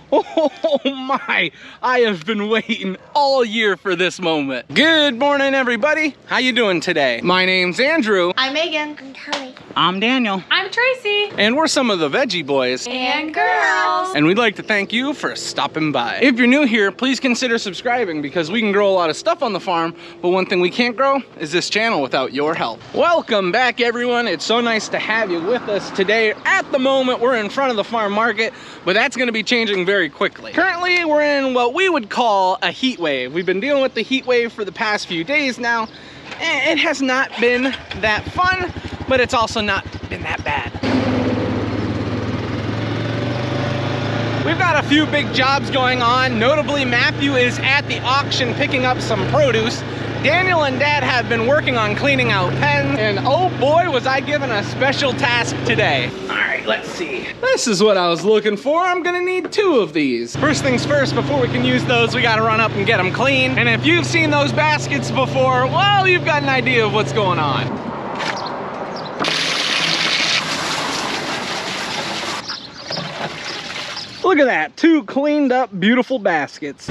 Oh my, I have been waiting all year for this moment. Good morning, everybody. How you doing today? My name's Andrew. I'm Megan. I'm Kelly. I'm Daniel. I'm Tracy. And we're some of the Veggie boys. And girls. And we'd like to thank you for stopping by. If you're new here, please consider subscribing because we can grow a lot of stuff on the farm, but one thing we can't grow is this channel without your help. Welcome back, everyone. It's so nice to have you with us today. At the moment, we're in front of the farm market, but that's gonna be changing very quickly. Currently, we're in what we would call a heat wave. We've been dealing with the heat wave for the past few days now. It has not been that fun, but it's also not been that bad. We've got a few big jobs going on. Notably, Matthew is at the auction picking up some produce. Daniel and Dad have been working on cleaning out pens, and oh boy, was I given a special task today. All right, let's see. This is what I was looking for. I'm gonna need 2 of these. First things first, before we can use those, we gotta run up and get them clean. And if you've seen those baskets before, well, you've got an idea of what's going on. Look at that, 2 cleaned up, beautiful baskets.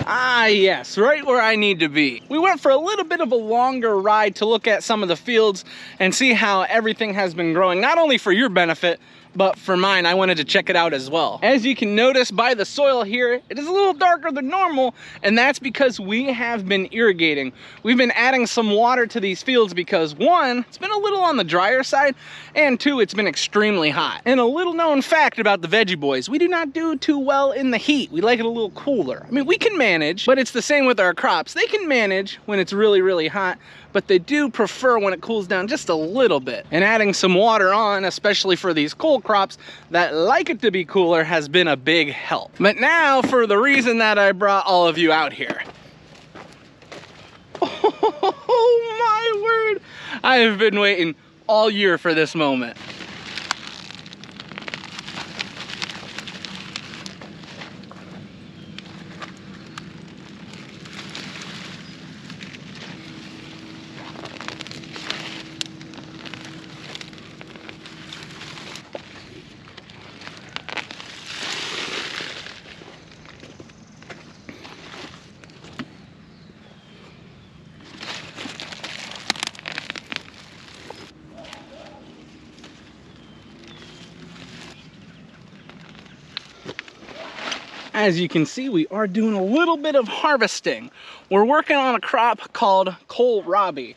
Ah, yes, right where I need to be. We went for a little bit of a longer ride to look at some of the fields and see how everything has been growing, not only for your benefit, but for mine. I wanted to check it out as well. As you can notice by the soil here, it is a little darker than normal, and that's because we have been irrigating. We've been adding some water to these fields because 1, it's been a little on the drier side, and 2, it's been extremely hot. And a little known fact about the Veggie boys, we do not do too well in the heat. We like it a little cooler. I mean, we can manage, but it's the same with our crops. They can manage when it's really, really hot, but they do prefer when it cools down just a little bit. And adding some water on, especially for these cole crops that like it to be cooler, has been a big help. But now for the reason that I brought all of you out here. Oh my word! I have been waiting all year for this moment. As you can see, we are doing a little bit of harvesting. We're working on a crop called kohlrabi.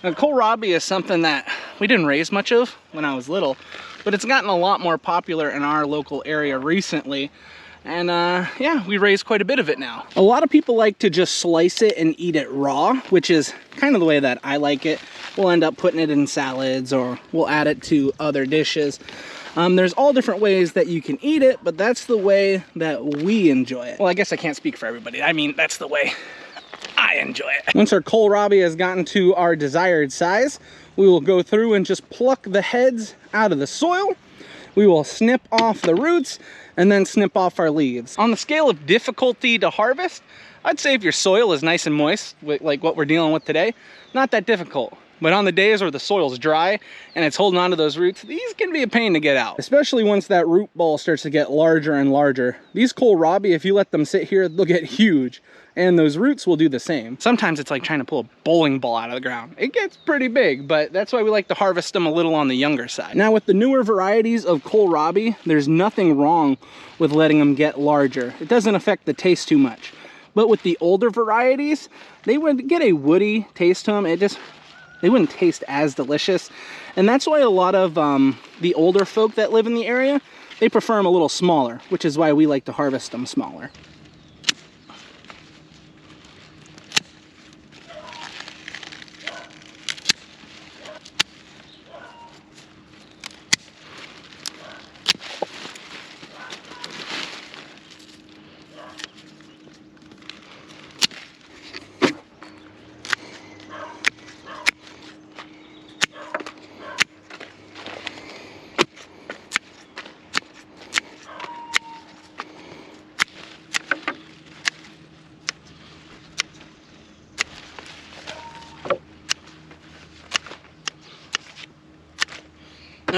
Now, kohlrabi is something that we didn't raise much of when I was little, but it's gotten a lot more popular in our local area recently. And yeah, we raise quite a bit of it now. A lot of people like to just slice it and eat it raw, which is kind of the way that I like it. We'll end up putting it in salads or we'll add it to other dishes. There's all different ways that you can eat it, but that's the way that we enjoy it. Well, I guess I can't speak for everybody. I mean, that's the way I enjoy it. Once our kohlrabi has gotten to our desired size, we will go through and just pluck the heads out of the soil. We will snip off the roots and then snip off our leaves. On the scale of difficulty to harvest, I'd say if your soil is nice and moist, like what we're dealing with today, not that difficult. But on the days where the soil's dry and it's holding on to those roots, these can be a pain to get out. Especially once that root ball starts to get larger and larger. These kohlrabi, if you let them sit here, they'll get huge. And those roots will do the same. Sometimes it's like trying to pull a bowling ball out of the ground. It gets pretty big, but that's why we like to harvest them a little on the younger side. Now with the newer varieties of kohlrabi, there's nothing wrong with letting them get larger. It doesn't affect the taste too much. But with the older varieties, they would get a woody taste to them. They wouldn't taste as delicious. And that's why a lot of the older folk that live in the area, they prefer them a little smaller, which is why we like to harvest them smaller.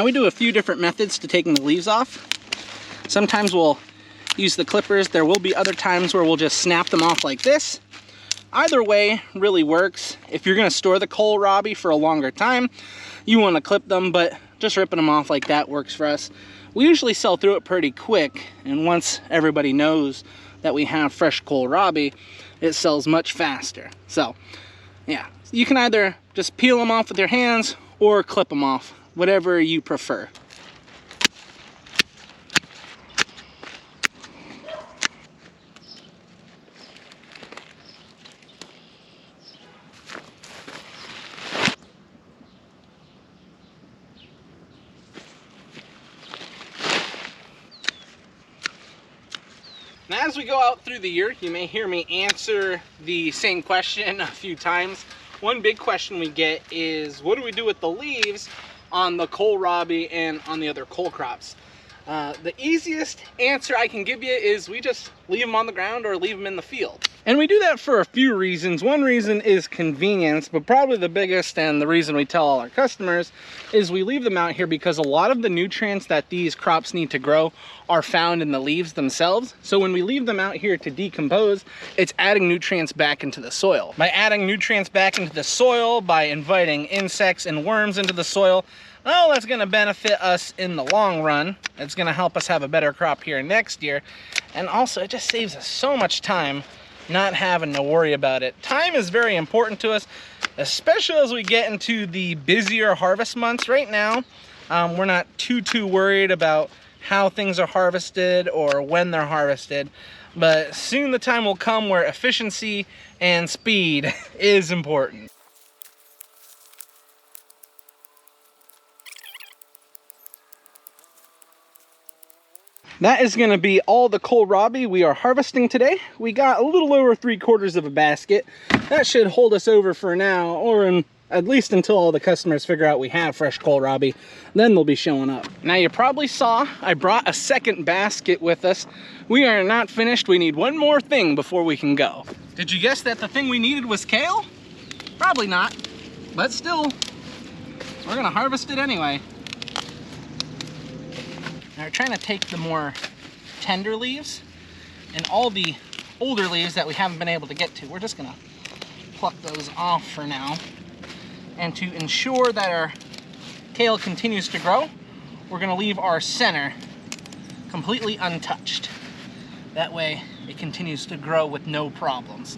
Now we do a few different methods to taking the leaves off. Sometimes we'll use the clippers. There will be other times where we'll just snap them off like this. Either way really works. If you're gonna store the kohlrabi for a longer time, you wanna clip them, but just ripping them off like that works for us. We usually sell through it pretty quick, and once everybody knows that we have fresh kohlrabi, it sells much faster. So yeah, you can either just peel them off with your hands or clip them off, whatever you prefer. Now, as we go out through the year, you may hear me answer the same question a few times. One big question we get is, what do we do with the leaves on the kohlrabi and on the other kohl crops? The easiest answer I can give you is we just leave them on the ground or leave them in the field. And we do that for a few reasons. One reason is convenience, but probably the biggest and the reason we tell all our customers is we leave them out here because a lot of the nutrients that these crops need to grow are found in the leaves themselves. So when we leave them out here to decompose, it's adding nutrients back into the soil. By adding nutrients back into the soil, by inviting insects and worms into the soil, well, that's gonna benefit us in the long run. It's gonna help us have a better crop here next year. And also, it just saves us so much time not having to worry about it. Time is very important to us, especially as we get into the busier harvest months. Right now, we're not too worried about how things are harvested or when they're harvested, but soon the time will come where efficiency and speed is important. That is going to be all the kohlrabi we are harvesting today. We got a little over 3/4 of a basket. That should hold us over for now, or at least until all the customers figure out we have fresh kohlrabi. Then they'll be showing up. Now, you probably saw I brought a second basket with us. We are not finished. We need one more thing before we can go. Did you guess that the thing we needed was kale? Probably not, but still, we're going to harvest it anyway. Now we're trying to take the more tender leaves and all the older leaves that we haven't been able to get to. We're just gonna pluck those off for now. And to ensure that our kale continues to grow, we're gonna leave our center completely untouched. That way it continues to grow with no problems.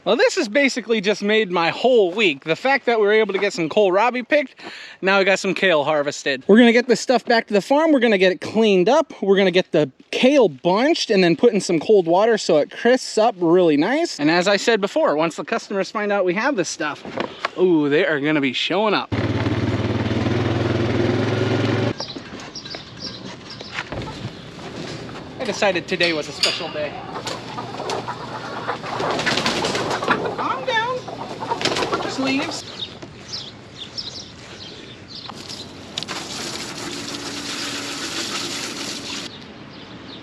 Well, this has basically just made my whole week. The fact that we were able to get some kohlrabi picked, now we got some kale harvested. We're gonna get this stuff back to the farm. We're gonna get it cleaned up. We're gonna get the kale bunched and then put in some cold water so it crisps up really nice. And as I said before, once the customers find out we have this stuff, ooh, they are gonna be showing up. I decided today was a special day. Calm down. Just leaves.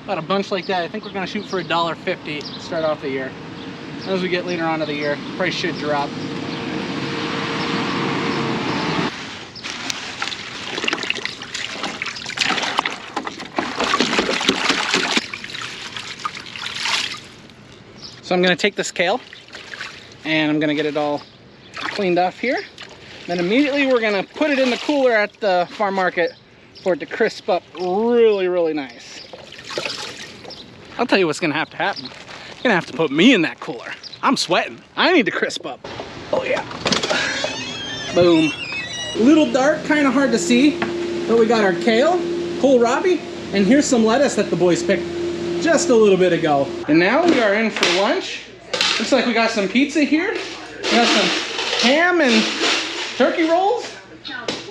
About a bunch like that, I think we're gonna shoot for $1.50 to start off the year. As we get later on to the year, price should drop. So I'm gonna take this kale and I'm gonna get it all cleaned off here. Then immediately we're gonna put it in the cooler at the farm market for it to crisp up really, really nice. I'll tell you what's gonna have to happen. You're gonna have to put me in that cooler. I'm sweating. I need to crisp up. Oh yeah. Boom. A little dark, kind of hard to see, but we got our kale, kohlrabi, and here's some lettuce that the boys picked. just a little bit ago. And now we are in for lunch. Looks like we got some pizza here. We got some ham and turkey rolls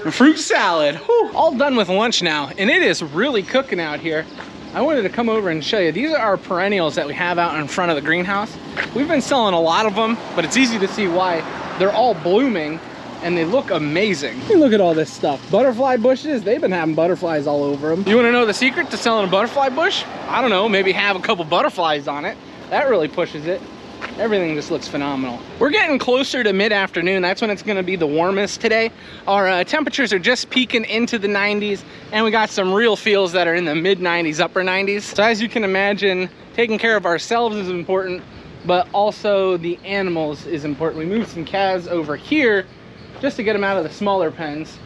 and fruit salad. Whew. All done with lunch now, and it is really cooking out here. I wanted to come over and show you. These are our perennials that we have out in front of the greenhouse. We've been selling a lot of them, but it's easy to see why. They're all blooming and they look amazing. Hey, look at all this stuff. Butterfly bushes, they've been having butterflies all over them. You wanna know the secret to selling a butterfly bush? I don't know, maybe have a couple butterflies on it. That really pushes it. Everything just looks phenomenal. We're getting closer to mid-afternoon. That's when it's gonna be the warmest today. Our temperatures are just peaking into the 90s, and we got some real feels that are in the mid-90s, upper 90s. So as you can imagine, taking care of ourselves is important, but also the animals is important. We moved some calves over here just to get them out of the smaller pens.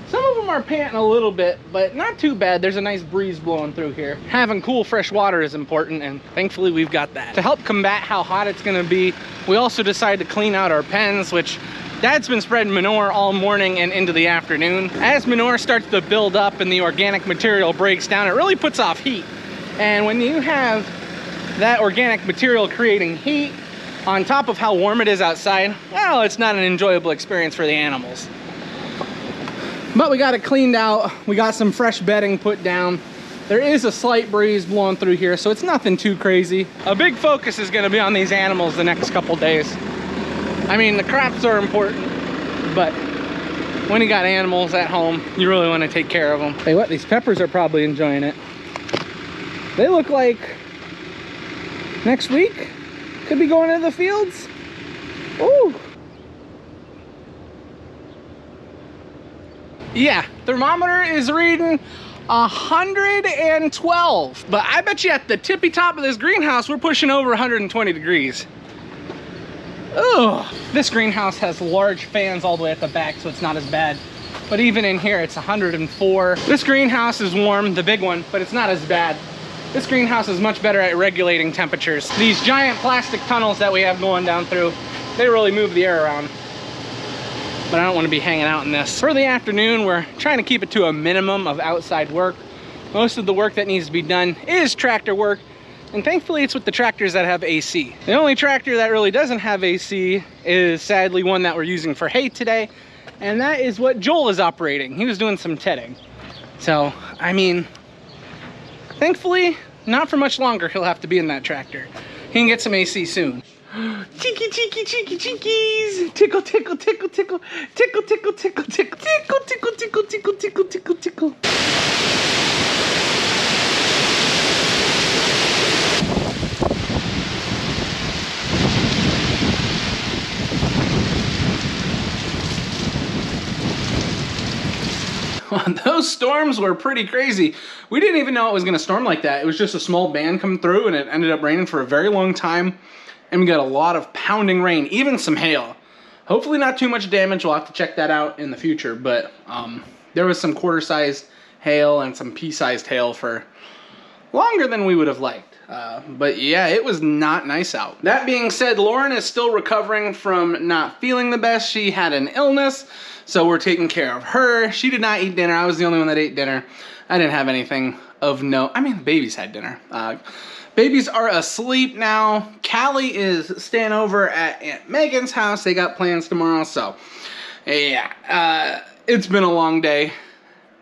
Some of them are panting a little bit, but not too bad. There's a nice breeze blowing through here. Having cool, fresh water is important, and thankfully we've got that. To help combat how hot it's gonna be, we also decided to clean out our pens, which Dad's been spreading manure all morning and into the afternoon. As manure starts to build up and the organic material breaks down, it really puts off heat. And when you have that organic material creating heat on top of how warm it is outside, well, it's not an enjoyable experience for the animals. But we got it cleaned out. We got some fresh bedding put down. There is a slight breeze blowing through here, so it's nothing too crazy. A big focus is gonna be on these animals the next couple days. I mean, the crops are important, but when you got animals at home, you really wanna take care of them. Hey, what, these peppers are probably enjoying it. They look like next week could be going into the fields. Ooh. Yeah, thermometer is reading 112, but I bet you at the tippy top of this greenhouse, we're pushing over 120 degrees. Ugh. This greenhouse has large fans all the way at the back, so it's not as bad. But even in here, it's 104. This greenhouse is warm, the big one, but it's not as bad. This greenhouse is much better at regulating temperatures. These giant plastic tunnels that we have going down through, they really move the air around. But I don't want to be hanging out in this. For the afternoon, we're trying to keep it to a minimum of outside work. Most of the work that needs to be done is tractor work, and thankfully it's with the tractors that have AC. The only tractor that really doesn't have AC is sadly one that we're using for hay today, and that is what Joel is operating. He was doing some tedding. So, I mean, thankfully, not for much longer he'll have to be in that tractor. He can get some AC soon. Cheeky, cheeky, cheeky, cheekies. Tickle, tickle, tickle, tickle. Tickle, tickle, tickle, tickle. Tickle, tickle, tickle, tickle, tickle, tickle, tickle. Those storms were pretty crazy. We didn't even know it was gonna storm like that. It was just a small band coming through, and it ended up raining for a very long time. And we got a lot of pounding rain, even some hail. Hopefully not too much damage. We'll have to check that out in the future. But there was some quarter-sized hail and some pea-sized hail for longer than we would have liked. But yeah, it was not nice out. That being said, Lauren is still recovering from not feeling the best. She had an illness, so we're taking care of her. She did not eat dinner. I was the only one that ate dinner. I didn't have anything of note. I mean, the babies had dinner. Babies are asleep now. Callie is staying over at Aunt Megan's house. They got plans tomorrow, so yeah. It's been a long day,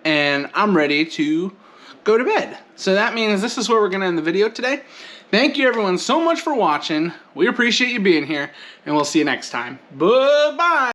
and I'm ready to go to bed. So that means this is where we're gonna end the video today. Thank you everyone so much for watching. We appreciate you being here, and we'll see you next time. Bye-bye.